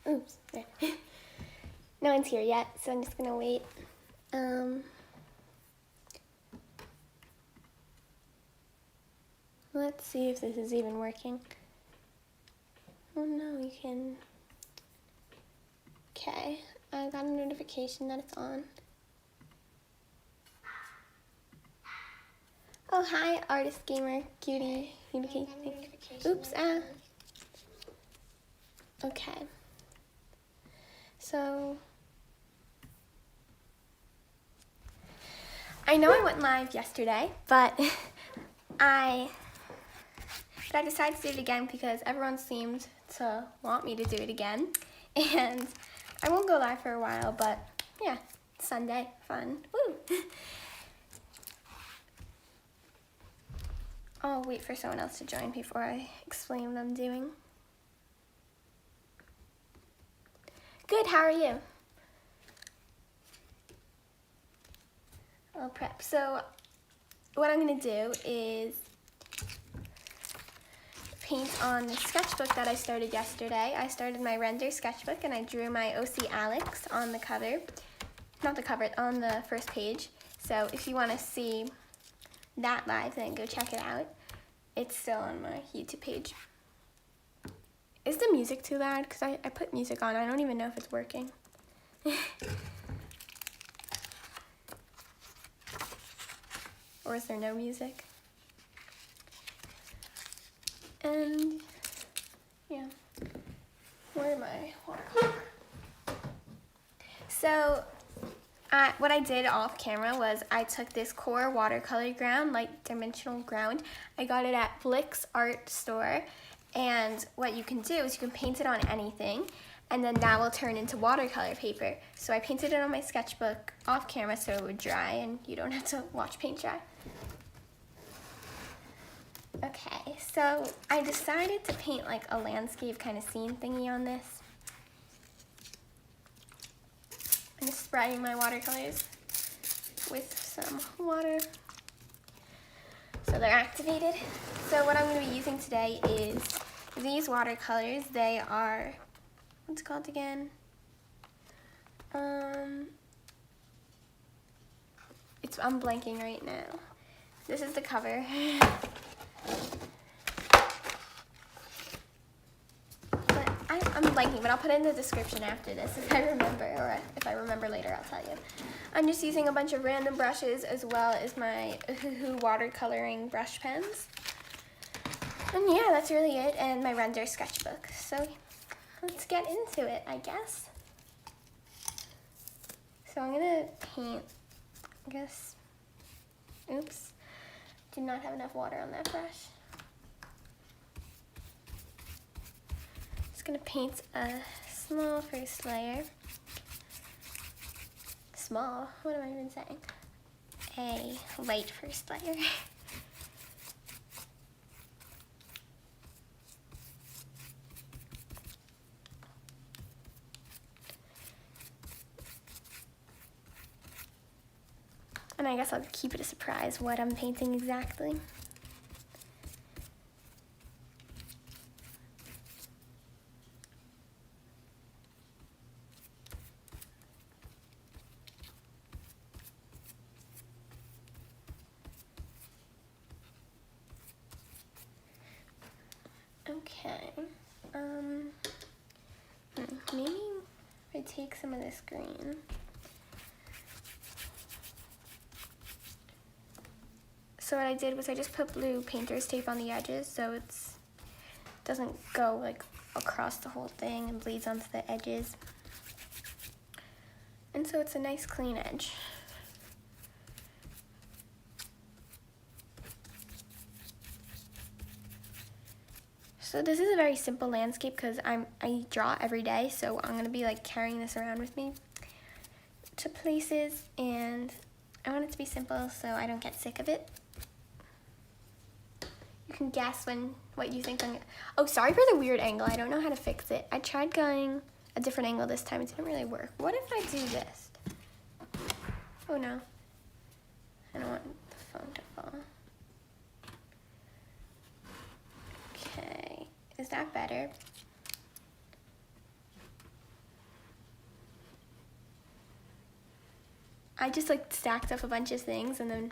Oops. No one's here yet, so I'm just gonna wait. Let's see if this is even working. Oh no, you can. Okay, I got a notification that it's on. Oh, hi, artist gamer, cutie, cutie. Oops, Okay. So, I know I went live yesterday, but I decided to do it again because everyone seemed to want me to do it again. And I won't go live for a while, but yeah, Sunday, fun, woo! I'll wait for someone else to join before I explain what I'm doing. Good, how are you? I'll prep. So what I'm gonna do is paint on the sketchbook that I started yesterday. I started my render sketchbook and I drew my OC Alex on the cover. Not the cover, on the first page. So if you wanna see that live, then go check it out. It's still on my YouTube page. Is the music too loud? Because I put music on. I don't even know if it's working. Or is there no music? And yeah, where am I? Watercolor. So what I did off camera was I took this core watercolor ground, like dimensional ground. I got it at Blick's art store. And what you can do is you can paint it on anything, and then that will turn into watercolor paper. So I painted it on my sketchbook off camera so it would dry and you don't have to watch paint dry. Okay, so I decided to paint like a landscape kind of scene thingy on this. I'm just spraying my watercolors with some water so they're activated. So what I'm going to be using today is these watercolors. They are, what's it called again? I'm blanking right now. This is the cover. But I'm blanking, but I'll put it in the description after this if I remember, or if I remember later, I'll tell you. I'm just using a bunch of random brushes as well as my watercoloring brush pens. And yeah, that's really it, and my render sketchbook. So let's get into it, I guess. So I'm gonna paint, I guess, oops, did not have enough water on that brush. Just gonna paint a small first layer. Small, what am I even saying? A light first layer. And I guess I'll keep it a surprise what I'm painting exactly. Okay, maybe I take some of this green. So what I did was I just put blue painter's tape on the edges so it doesn't go like across the whole thing and bleeds onto the edges. And so it's a nice clean edge. So this is a very simple landscape because I draw every day, so I'm gonna be like carrying this around with me to places, and I want it to be simple so I don't get sick of it. You can guess what you think oh, sorry for the weird angle. I don't know how to fix it. I tried going a different angle this time. It didn't really work. What if I do this? Oh no. I don't want the phone to fall. Okay. Is that better? I just like stacked up a bunch of things and then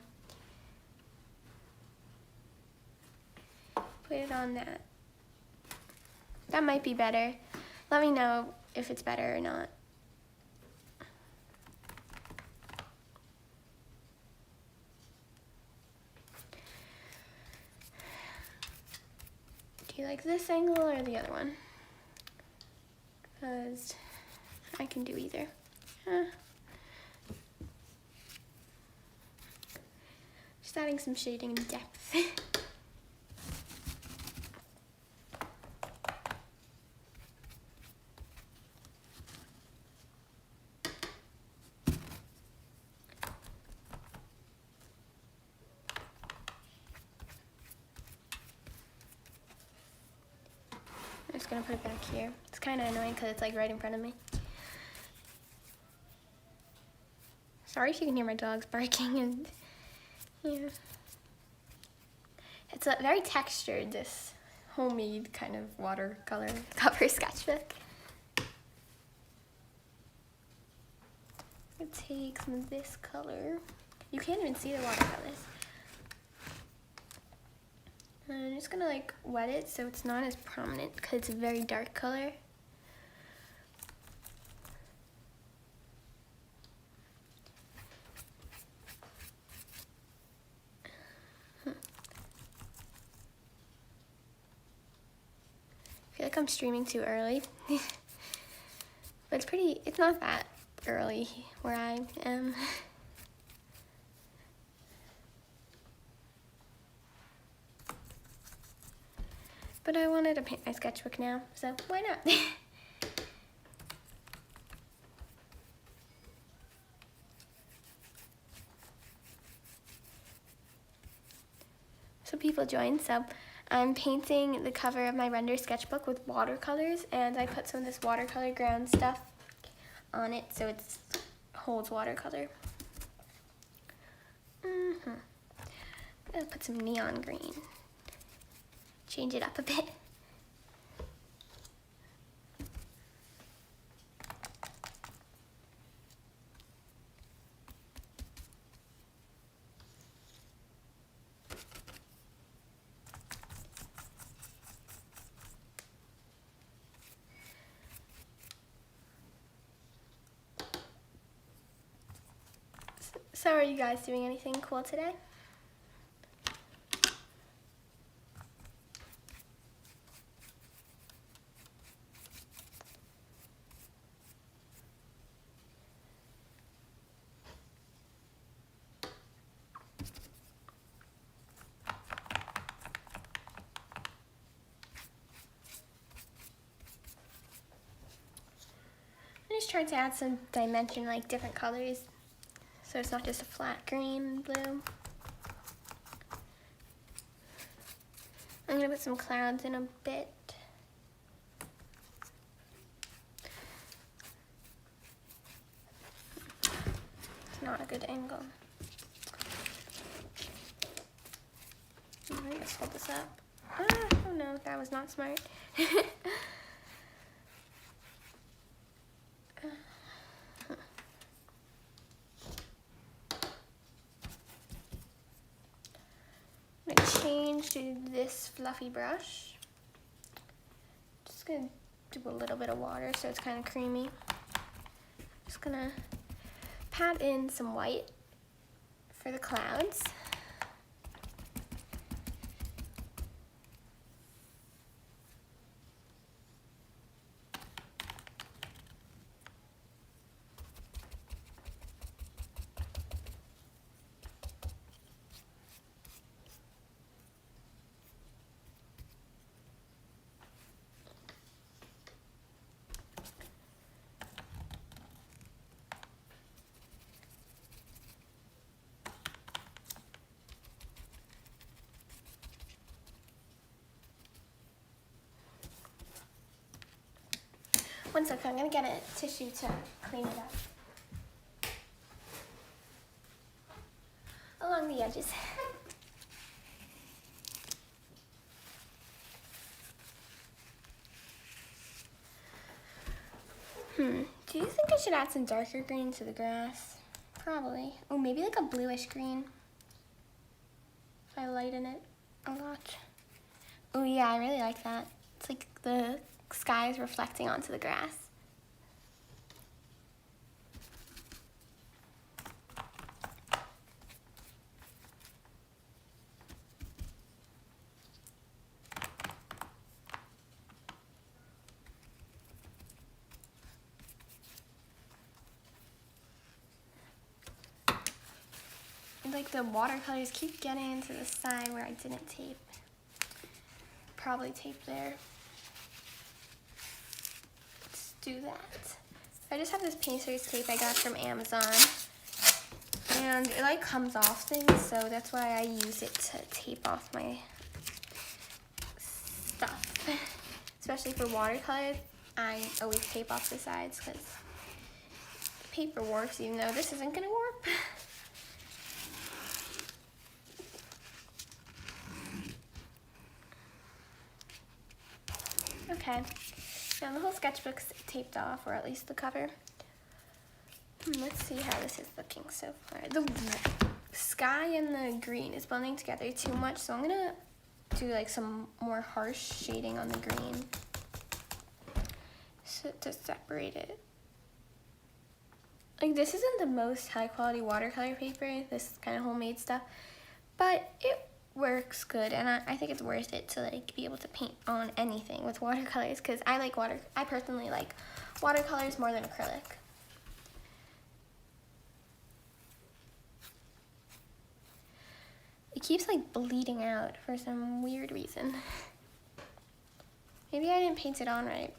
put it on that. That might be better. Let me know if it's better or not. Do you like this angle or the other one? Because I can do either. Just adding some shading and depth. I'm just gonna put it back here. It's kind of annoying because it's like right in front of me. Sorry if you can hear my dogs barking and yeah. It's a very textured, this homemade kind of watercolor cover sketchbook. I'll take some of this color. You can't even see the watercolors. And I'm just gonna like wet it so it's not as prominent because it's a very dark color. I feel like I'm streaming too early, but it's not that early where I am. But I wanted to paint my sketchbook now, so why not? So people joined, so I'm painting the cover of my render sketchbook with watercolors, and I put some of this watercolor ground stuff on it so it holds watercolor. I'll put some neon green. Change it up a bit. So are you guys doing anything cool today? I'm just trying to add some dimension, like different colors, so it's not just a flat green and blue. I'm gonna put some clouds in a bit. It's not a good angle. I'm gonna hold this up. Oh no, that was not smart. I'm gonna change to this fluffy brush. Just gonna do a little bit of water so it's kind of creamy. Just gonna pat in some white for the clouds. One second, I'm gonna get a tissue to clean it up. Along the edges. Do you think I should add some darker green to the grass? Probably. Oh, maybe like a bluish green. If I lighten it a lot. Oh yeah, I really like that. It's like the sky is reflecting onto the grass. Like the watercolors keep getting into the side where I didn't tape. Probably tape there. Let's do that. I just have this painter's tape I got from Amazon. And it like comes off things, so that's why I use it to tape off my stuff. Especially for watercolors, I always tape off the sides because the paper warps even though this isn't gonna warp. Okay, now the whole sketchbook's taped off, or at least the cover. Let's see how this is looking so far. The sky and the green is blending together too much, so I'm gonna do like some more harsh shading on the green to separate it. Like this isn't the most high quality watercolor paper, this kind of homemade stuff, but it works good, and I think it's worth it to like be able to paint on anything with watercolors, because I personally like watercolors more than acrylic. It keeps like bleeding out for some weird reason. Maybe I didn't paint it on right.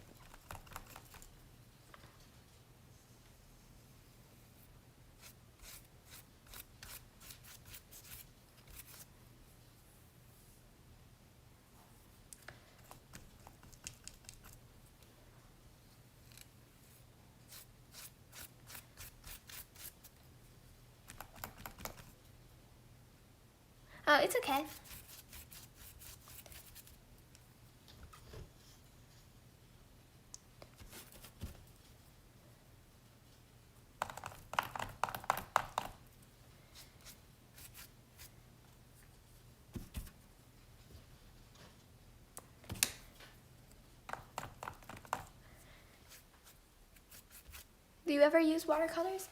Oh, it's okay. Do you ever use watercolors?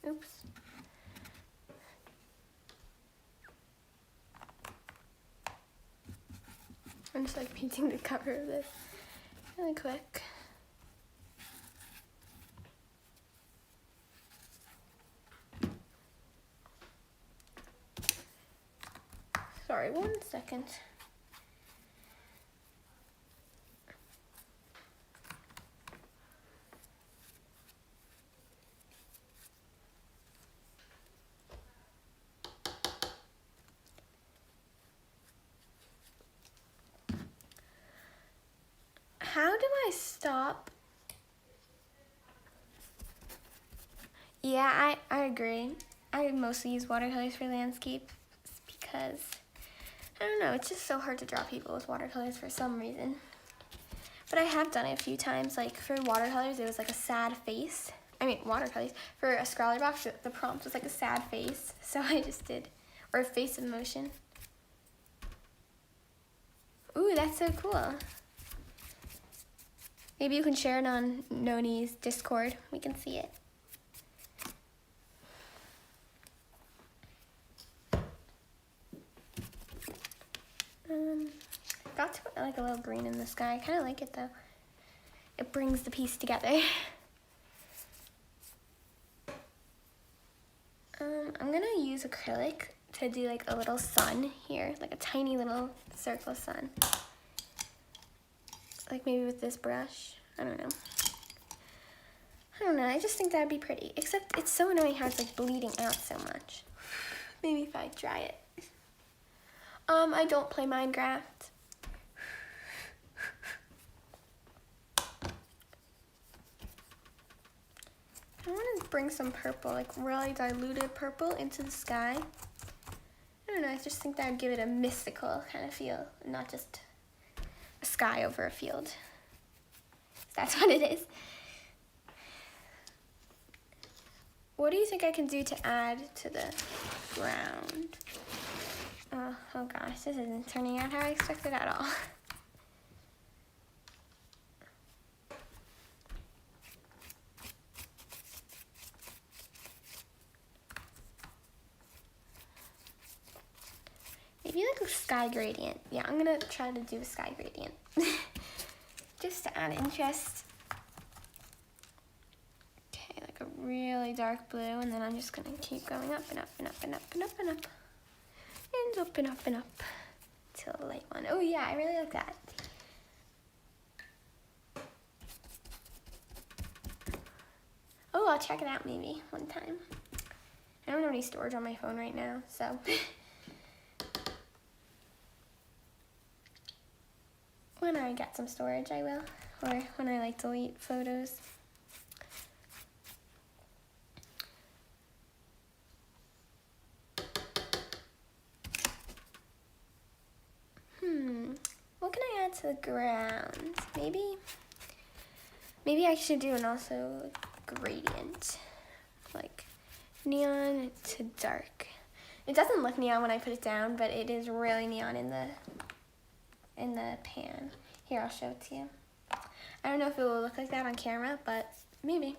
Oops. I'm just like painting the cover of this really quick. Sorry, 1 second. How do I stop? Yeah, I agree. I mostly use watercolors for landscapes because, I don't know, it's just so hard to draw people with watercolors for some reason. But I have done it a few times, like for watercolors, it was like a sad face. I mean, watercolors. For a Scrawler box, the prompt was like a sad face, so I just did, or a face of emotion. Ooh, that's so cool. Maybe you can share it on Noni's Discord. We can see it. Got to put like a little green in the sky. I kind of like it though. It brings the piece together. I'm gonna use acrylic to do like a little sun here, like a tiny little circle sun. Like maybe with this brush. I don't know, I just think that'd be pretty. Except it's so annoying how it's like bleeding out so much. Maybe if I dry it. I don't play Minecraft. I want to bring some purple, like really diluted purple into the sky. I don't know, I just think that would give it a mystical kind of feel, not just a sky over a field. That's what it is. What do you think I can do to add to the ground? Oh gosh, this isn't turning out how I expected at all. Maybe like a sky gradient. Yeah, I'm gonna try to do a sky gradient. Just to add interest. Okay, like a really dark blue, and then I'm just gonna keep going up and up and up and up and up and up. And up and up and up. Till a light one. Oh yeah, I really like that. Oh, I'll check it out maybe one time. I don't have any storage on my phone right now, so. When I get some storage, I will. Or when I like delete photos. What can I add to the ground? Maybe I should do an also gradient. Like neon to dark. It doesn't look neon when I put it down, but it is really neon in the pan. Here, I'll show it to you. I don't know if it will look like that on camera, but maybe.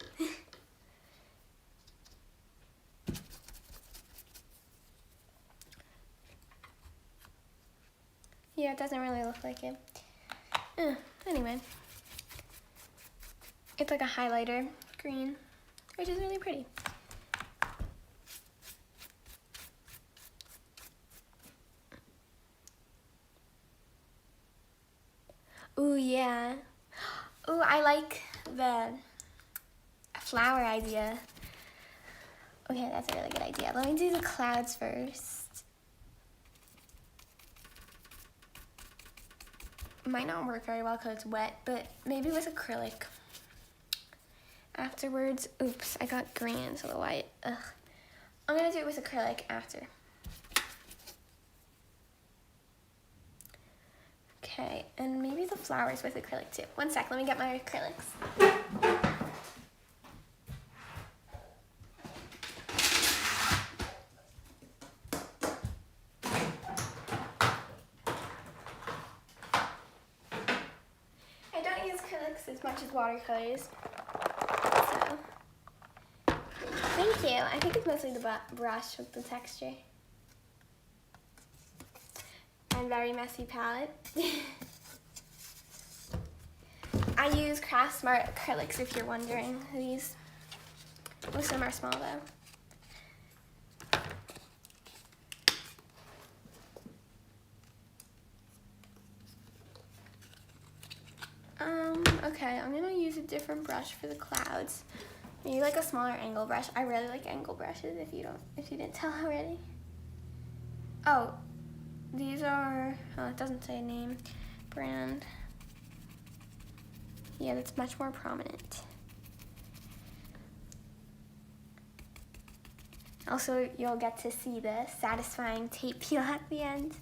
Yeah, it doesn't really look like it. Anyway. It's like a highlighter green, which is really pretty. Ooh, yeah. Ooh, I like the flower idea. Okay, that's a really good idea. Let me do the clouds first. Might not work very well because it's wet, but maybe with acrylic. Afterwards, oops, I got green instead of white. Ugh. I'm gonna do it with acrylic after. Okay, and maybe the flowers with acrylic too. One sec, let me get my acrylics. I don't use acrylics as much as watercolors, so thank you. I think it's mostly the brush with the texture. And very messy palette. I use Craft Smart acrylics if you're wondering. These, most of them are small though. Okay, I'm gonna use a different brush for the clouds. Maybe like a smaller angle brush. I really like angle brushes if you didn't tell already. Oh, these are, it doesn't say a name, brand. Yeah, that's much more prominent. Also, you'll get to see the satisfying tape peel at the end.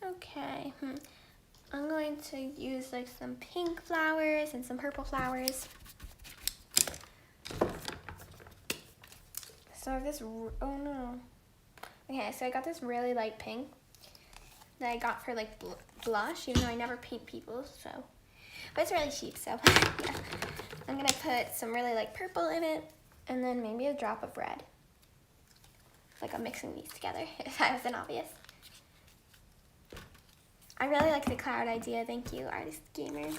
Okay, I'm going to use like some pink flowers and some purple flowers. So I have this, oh no. Okay, so I got this really light pink that I got for like blush, even though I never paint people, so. But it's really cheap, so yeah. I'm gonna put some really light purple in it, and then maybe a drop of red. Like I'm mixing these together, if that wasn't obvious. I really like the cloud idea. Thank you, Artist Gamer.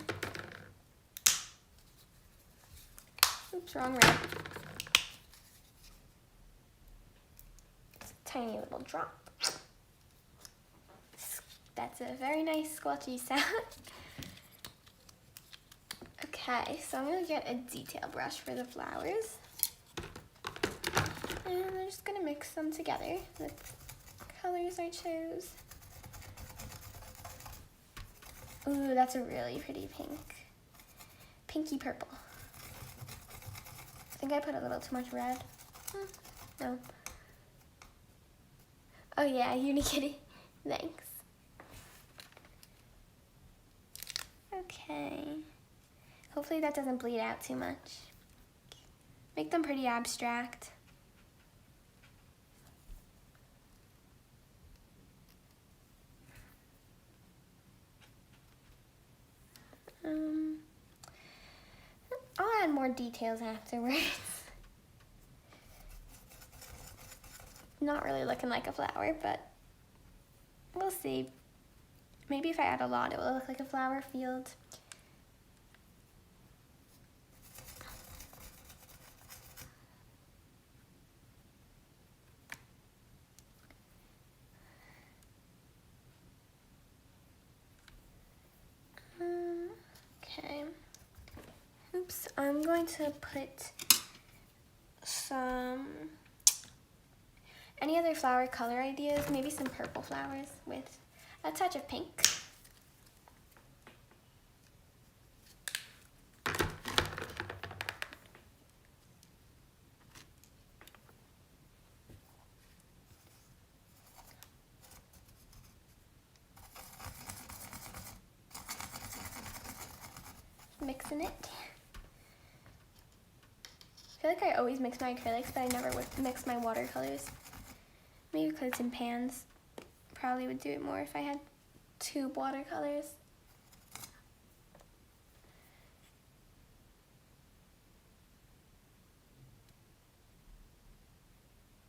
Oops, wrong red. It's a tiny little drop. That's a very nice squelchy sound. Okay, so I'm gonna get a detail brush for the flowers. And I'm just gonna mix them together with colors I chose. Ooh, that's a really pretty pink. pinky purple. I think I put a little too much red. No. Oh yeah, Unikitty. Thanks. Okay. Hopefully that doesn't bleed out too much. Make them pretty abstract. I'll add more details afterwards. Not really looking like a flower, but we'll see. Maybe if I add a lot, it will look like a flower field. Okay. Oops, I'm going to put some, any other flower color ideas, maybe some purple flowers with a touch of pink. Mixing it. I feel like I always mix my acrylics, but I never would mix my watercolors. Maybe because it's in pans. Probably would do it more if I had tube watercolors.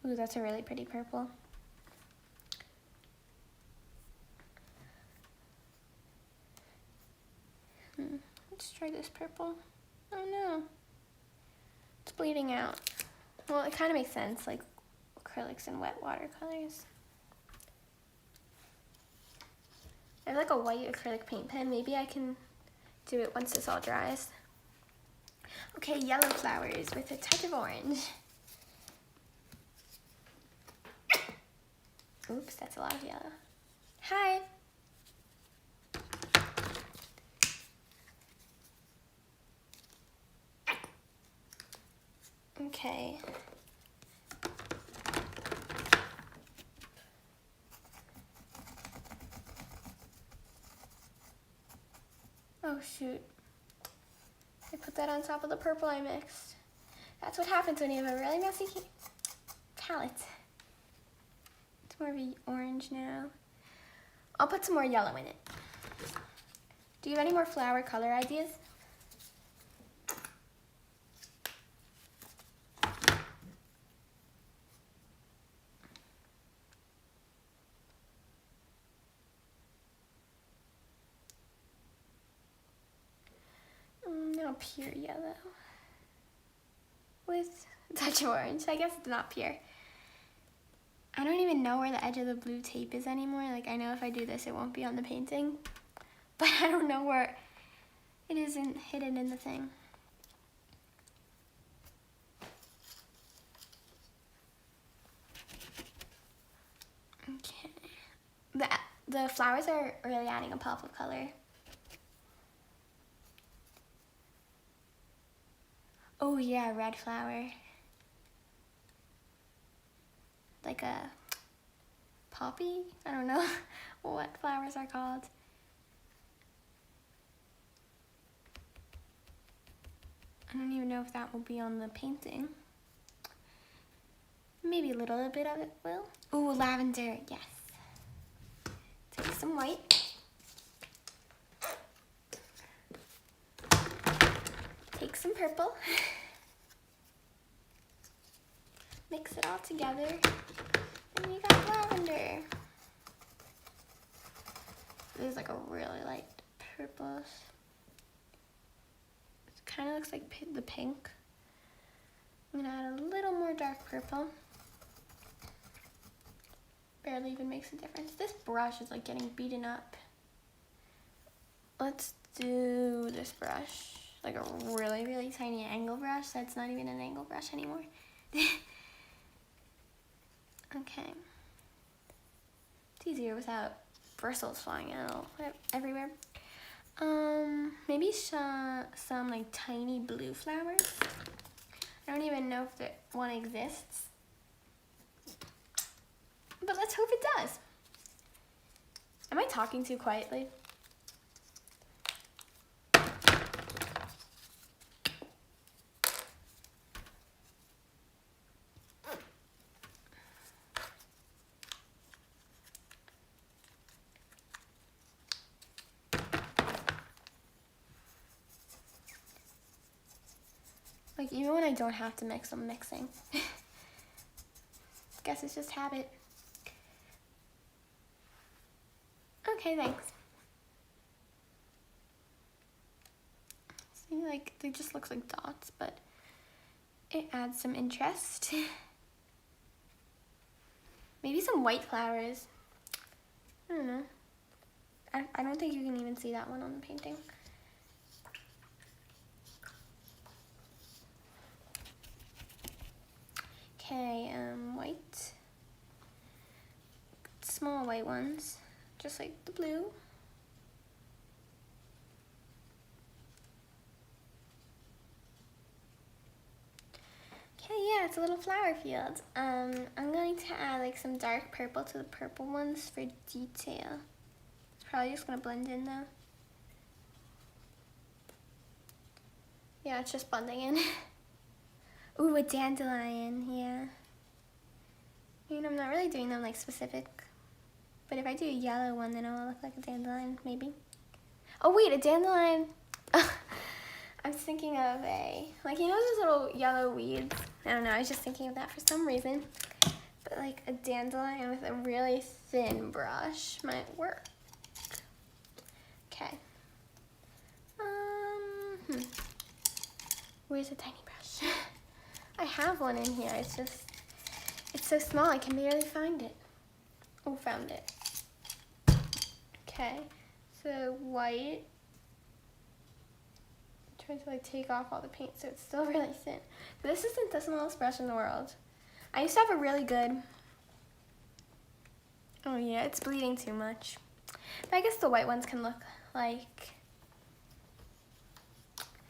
Ooh, that's a really pretty purple. Let's try this purple. Oh no, it's bleeding out. Well, it kind of makes sense, like acrylics and wet watercolors. I have like a white acrylic paint pen. Maybe I can do it once this all dries. Okay, yellow flowers with a touch of orange. Oops, that's a lot of yellow. Hi. Okay. Oh shoot. I put that on top of the purple I mixed. That's what happens when you have a really messy palette. It's more of an orange now. I'll put some more yellow in it. Do you have any more flower color ideas? No, pure yellow with a touch of orange. I guess it's not pure. I don't even know where the edge of the blue tape is anymore. Like, I know if I do this, it won't be on the painting, but I don't know where it isn't hidden in the thing. Okay. The flowers are really adding a pop of color. Oh yeah, red flower. Like a poppy? I don't know what flowers are called. I don't even know if that will be on the painting. Maybe a little bit of it will. Ooh, lavender, yes. Take some white. Take some purple. Mix it all together. And you got lavender. This is like a really light purple. It kind of looks like the pink. I'm gonna add a little more dark purple. Barely even makes a difference. This brush is like getting beaten up. Let's do this brush. Like a really, really tiny angle brush. That's not even an angle brush anymore. Okay. It's easier without bristles flying out everywhere. Maybe some like tiny blue flowers. I don't even know if that one exists, but let's hope it does. Am I talking too quietly? Like, even when I don't have to mix, I'm mixing. Guess it's just habit. Okay, thanks. See, like, they just look like dots, but it adds some interest. Maybe some white flowers. I don't know. I don't think you can even see that one on the painting. Okay, white. Small white ones, just like the blue. Okay, yeah, it's a little flower field. I'm going to add like some dark purple to the purple ones for detail. It's probably just gonna blend in though. Yeah, it's just blending in. Ooh, a dandelion, yeah. I mean, I'm not really doing them like specific, but if I do a yellow one, then it'll look like a dandelion, maybe. Oh wait, a dandelion. I was thinking of like, you know those little yellow weeds? I don't know, I was just thinking of that for some reason. But like a dandelion with a really thin brush might work. Okay. Where's a tiny brush? I have one in here, it's so small I can barely find it. Oh, found it. Okay, so white. I'm trying to like take off all the paint so it's still really thin. This isn't the smallest brush in the world. I used to have a really good, oh yeah, it's bleeding too much. But I guess the white ones can look like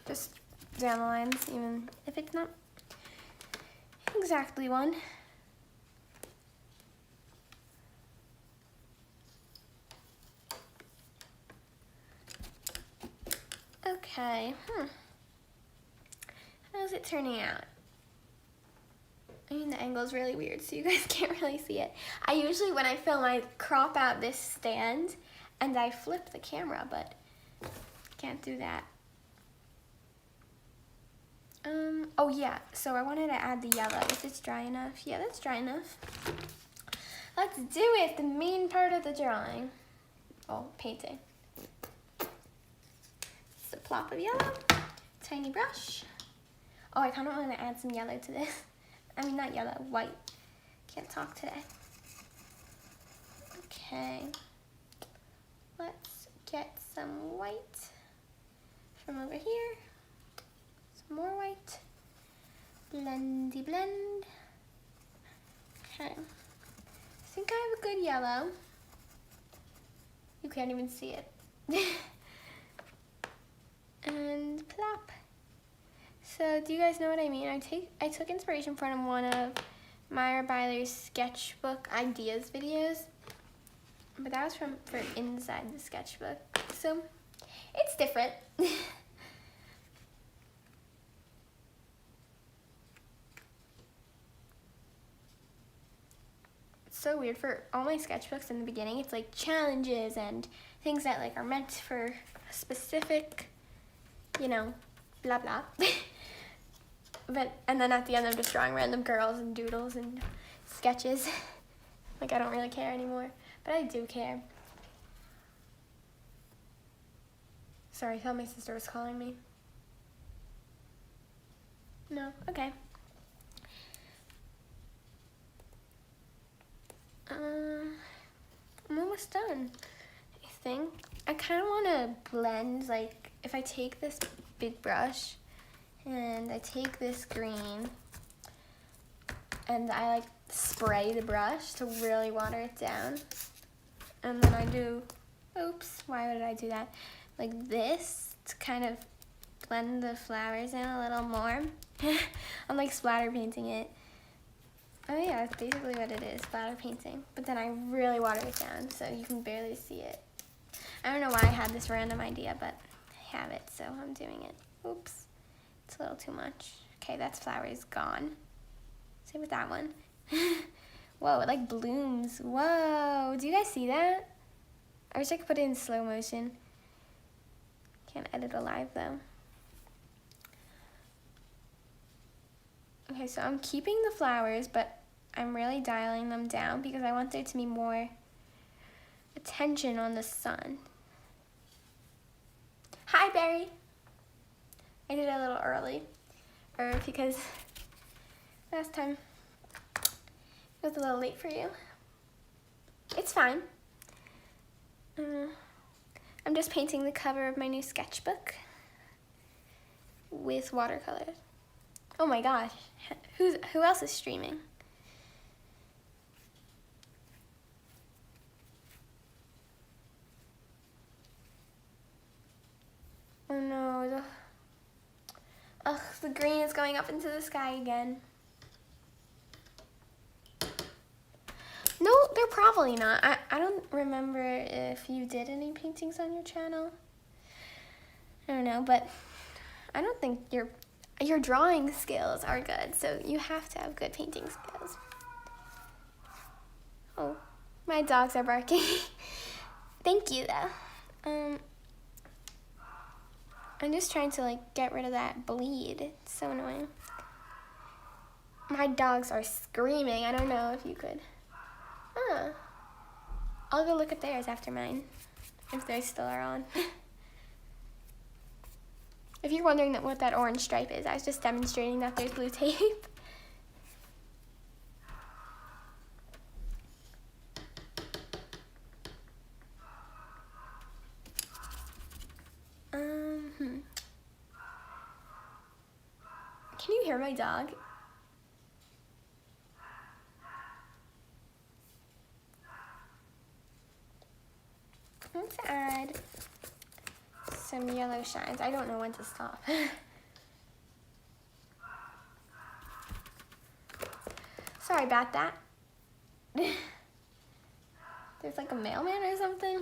just dandelions, even if it's not exactly one. Okay, how's it turning out? I mean, the angle's really weird, so you guys can't really see it. I usually, when I film, I crop out this stand and I flip the camera, but can't do that. Oh yeah, so I wanted to add the yellow. Is this dry enough? Yeah, that's dry enough. Let's do it, the main part of the drawing. Oh, painting. Just a plop of yellow, tiny brush. Oh, I kind of want to add some yellow to this. I mean, not yellow, white. Can't talk today. Okay, let's get some white from over here. Some more white. Blendy blend. Okay. I think I have a good yellow. You can't even see it. And plop. So do you guys know what I mean? I took inspiration from one of Myra Byler's sketchbook ideas videos, but that was for inside the sketchbook. So it's different. So weird, for all my sketchbooks in the beginning, it's like challenges and things that like are meant for a specific, you know, blah blah. And then at the end I'm just drawing random girls and doodles and sketches. Like, I don't really care anymore, but I do care. Sorry, I thought my sister was calling me. No? Okay. I'm almost done, I think. I kind of want to blend, like, if I take this big brush and I take this green and I like spray the brush to really water it down, and then I do, oops, why did I do that? like this to kind of blend the flowers in a little more. I'm like splatter painting it. Oh yeah, that's basically what it is, splatter painting. But then I really water it down so you can barely see it. I don't know why I had this random idea, but I have it, so I'm doing it. Oops, it's a little too much. Okay, that's flowers gone. Same with that one. Whoa, it like blooms. Whoa, do you guys see that? I wish I could put it in slow motion. Can't edit a live though. Okay, so I'm keeping the flowers, but I'm really dialing them down because I want there to be more attention on the sun. Hi, Barry. I did it a little early, because last time it was a little late for you. It's fine. I'm just painting the cover of my new sketchbook with watercolors. Oh my gosh, who else is streaming? Oh no, the green is going up into the sky again. No, they're probably not. I don't remember if you did any paintings on your channel. I don't know, but I don't think your drawing skills are good, so you have to have good painting skills. Oh, my dogs are barking. Thank you, though. I'm just trying to like get rid of that bleed. It's so annoying. My dogs are screaming. I don't know if you could. I'll go look at theirs after mine, if they still are on. If you're wondering what that orange stripe is, I was just demonstrating that there's blue tape. Can you hear my dog? Let's add some yellow shines. I don't know when to stop. Sorry about that. There's like a mailman or something.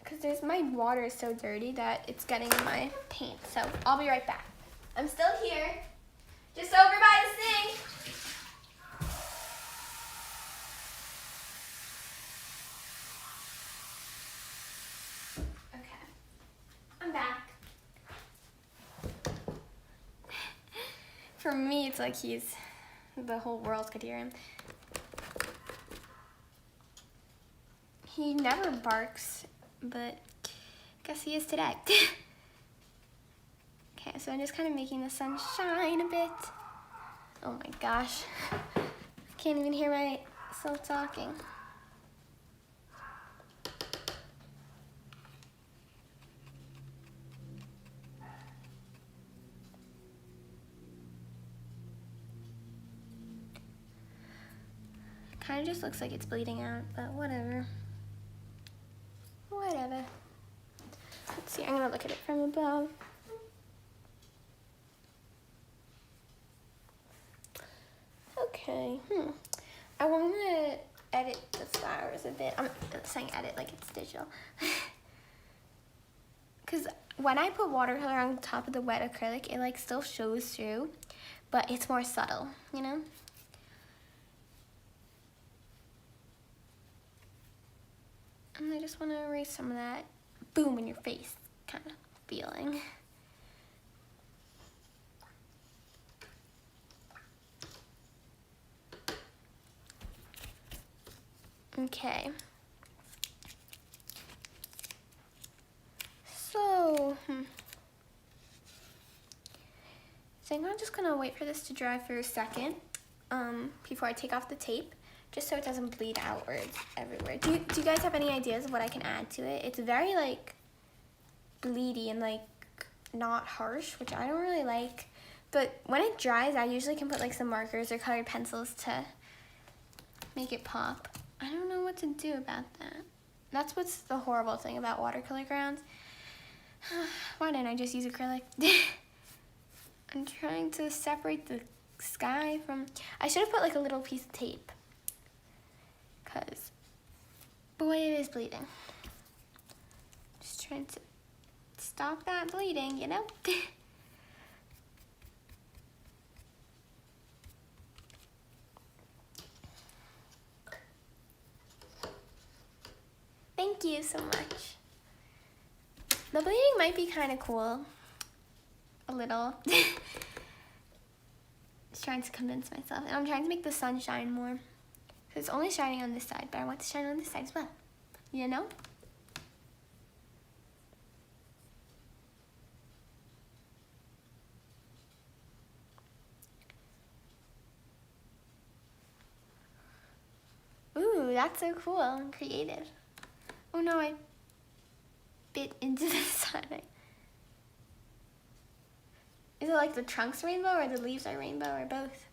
Because my water is so dirty that it's getting in my paint. So I'll be right back. I'm still here. Just over by the sink. Okay. I'm back. For me, it's like the whole world could hear him. He never barks, but I guess he is today. Okay, so I'm just kind of making the sun shine a bit. Oh my gosh. I can't even hear myself talking. Kind of just looks like it's bleeding out, but whatever. Whatever. Let's see, I'm gonna look at it from above. Okay, I want to edit the flowers a bit. I'm saying edit like it's digital. Because when I put watercolor on top of the wet acrylic, it like still shows through, but it's more subtle, you know? And I just want to erase some of that boom in your face kind of feeling. Okay. So, I think I'm just gonna wait for this to dry for a second before I take off the tape, just so it doesn't bleed outwards everywhere. Do you guys have any ideas of what I can add to it? It's very like bleedy and like not harsh, which I don't really like. But when it dries, I usually can put like some markers or colored pencils to make it pop. I don't know what to do about that. That's what's the horrible thing about watercolor crayons. Why didn't I just use acrylic? I'm trying to separate the sky from... I should have put like a little piece of tape. Because, boy, it is bleeding. Just trying to stop that bleeding, you know? Thank you so much. The bleeding might be kind of cool. A little. Just trying to convince myself. And I'm trying to make the sun shine more. It's only shining on this side, but I want to shine on this side as well. You know? Ooh, that's so cool and creative. Oh no, I bit into the side. Is it like the trunk's rainbow or the leaves are rainbow or both?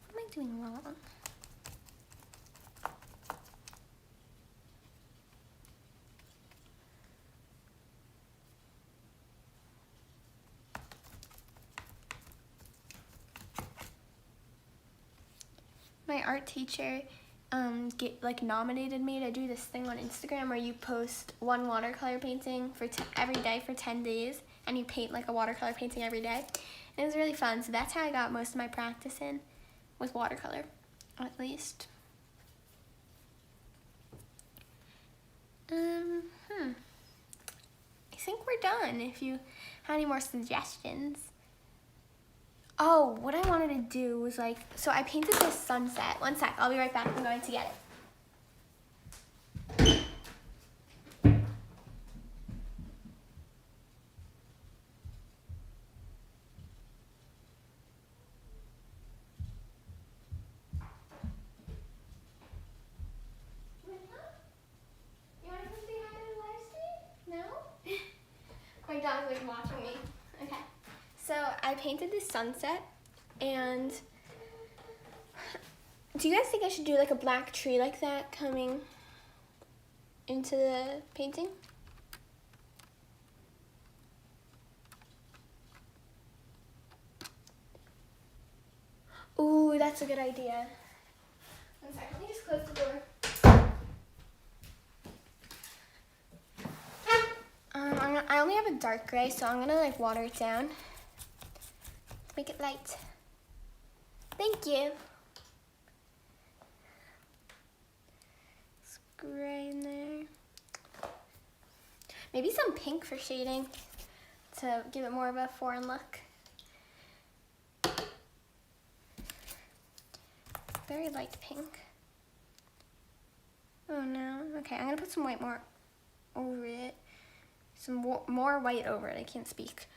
What am I doing wrong? My art teacher nominated me to do this thing on Instagram where you post one watercolor painting for every day for 10 days, and you paint like a watercolor painting every day. And it was really fun, so that's how I got most of my practice in, with watercolor, at least. I think we're done. If you have any more suggestions. Oh, what I wanted to do was so I painted this sunset. One sec, I'll be right back. I'm going to get it. You want to come say hi to the live stream? No? My dog's watching me. Okay. So I painted this sunset, and do you guys think I should do like a black tree like that coming into the painting? Ooh, that's a good idea. One second, let me just close the door. I only have a dark gray, so I'm gonna water it down. Make it light. Thank you. It's gray in there. Maybe some pink for shading to give it more of a foreign look. Very light pink. Oh no. Okay, I'm gonna put some white more over it. Some more white over it. I can't speak.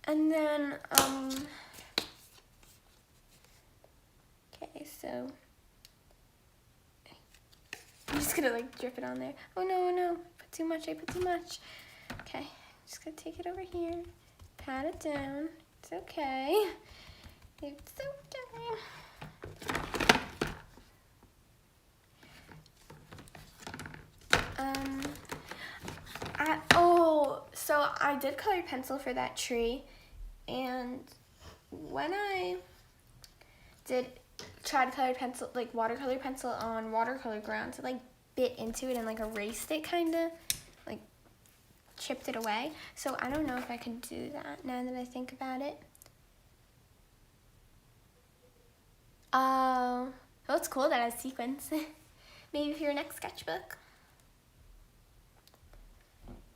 And then, okay, so I'm just gonna drip it on there. Oh no, no, put too much, I put too much. Okay, just gonna take it over here, pat it down. It's okay. It's okay. So I did colored pencil for that tree, and when I did try to color pencil, watercolor pencil on watercolor grounds, it bit into it and erased it, kinda, chipped it away. So I don't know if I can do that now that I think about it. Oh, it's cool that it has sequins. Maybe for your next sketchbook.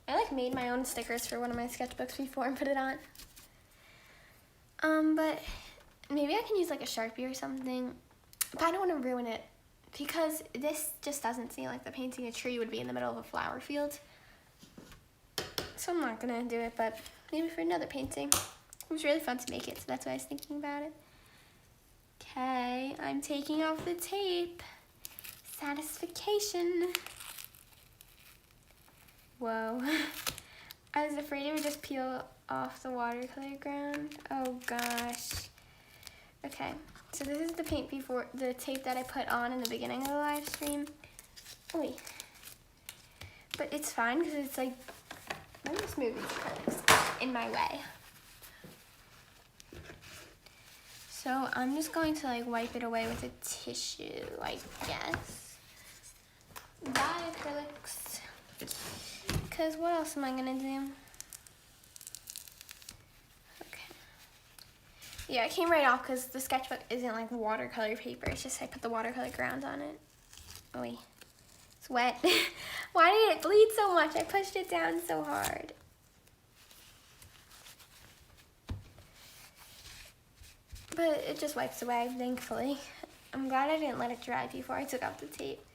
I made my own stickers for one of my sketchbooks before and put it on. But maybe I can use a Sharpie or something, but I don't want to ruin it because this just doesn't seem like the painting a tree would be in the middle of a flower field. So I'm not gonna do it, but maybe for another painting. It was really fun to make it, so that's why I was thinking about it. Okay, I'm taking off the tape. Satisfaction. Whoa. I was afraid it would just peel off the watercolor ground. Oh gosh. Okay, so this is the paint before the tape that I put on in the beginning of the live stream. Oy. But it's fine because it's like, let me just move these colors in my way. So I'm just going to like wipe it away with a tissue, I guess. Bye, acrylics. Because what else am I gonna do? Okay. Yeah, it came right off because the sketchbook isn't like watercolor paper. It's just I put the watercolor ground on it. Oy. It's wet. Why did it bleed so much? I pushed it down so hard. But it just wipes away, thankfully. I'm glad I didn't let it dry before I took off the tape,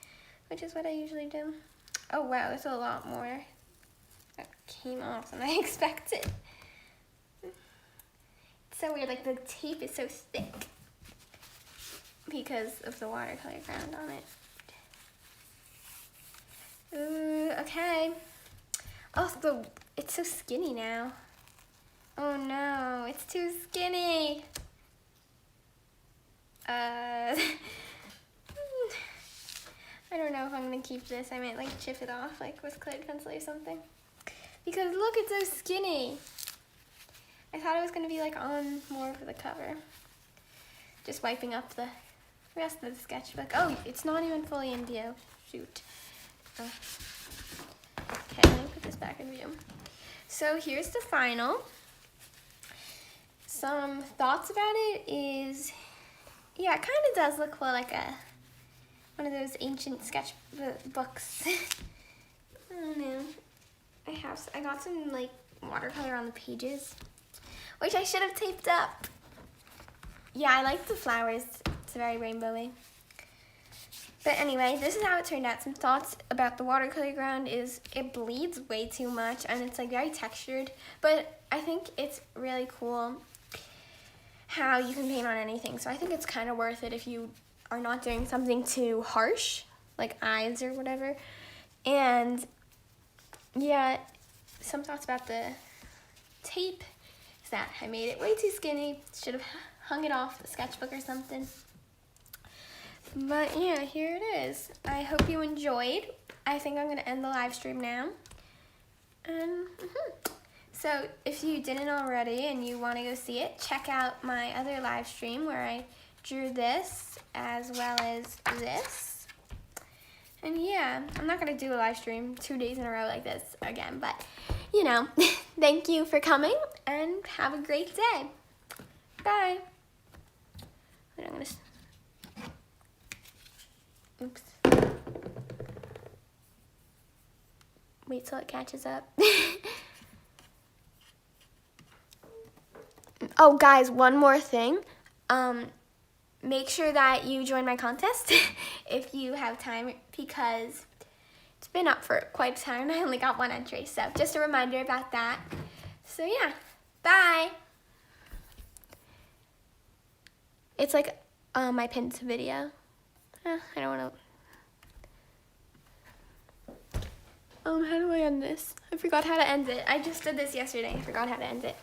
which is what I usually do. Oh wow, there's a lot more that came off than I expected. It's so weird, like the tape is so thick because of the watercolor ground on it. Ooh, okay. Oh, it's so skinny now. Oh no, it's too skinny. I don't know if I'm gonna keep this. I might like chip it off like with colored pencil or something. Because look, it's so skinny. I thought it was gonna be like on more for the cover. Just wiping up the rest of the sketchbook. Oh, it's not even fully in view. Shoot. Oh. Okay, let me put this back in view. So here's the final. Some thoughts about it is, yeah, it kind of does look like one of those ancient sketchbooks. I don't know. I got some like watercolor on the pages, which I should have taped up. Yeah, I like the flowers. It's very rainbowy. But anyway, this is how it turned out. Some thoughts about the watercolor ground is it bleeds way too much and it's like very textured. But I think it's really cool how you can paint on anything. So I think it's kind of worth it if you are not doing something too harsh, like eyes or whatever. And yeah, some thoughts about the tape is that I made it way too skinny. Should have hung it off the sketchbook or something. But yeah, here it is. I hope you enjoyed. I think I'm gonna end the live stream now. And so if you didn't already and you wanna go see it, check out my other live stream where I drew this as well as this. And yeah, I'm not gonna do a live stream 2 days in a row like this again, but you know, thank you for coming and have a great day. Bye. Wait, I'm gonna, oops. Wait till it catches up. Oh guys, one more thing. Make sure that you join my contest if you have time, because it's been up for quite a time. I only got one entry, so just a reminder about that. So yeah, bye. It's like my pinned video. I don't want to. How do I end this? I forgot how to end it. I just did this yesterday. I forgot how to end it.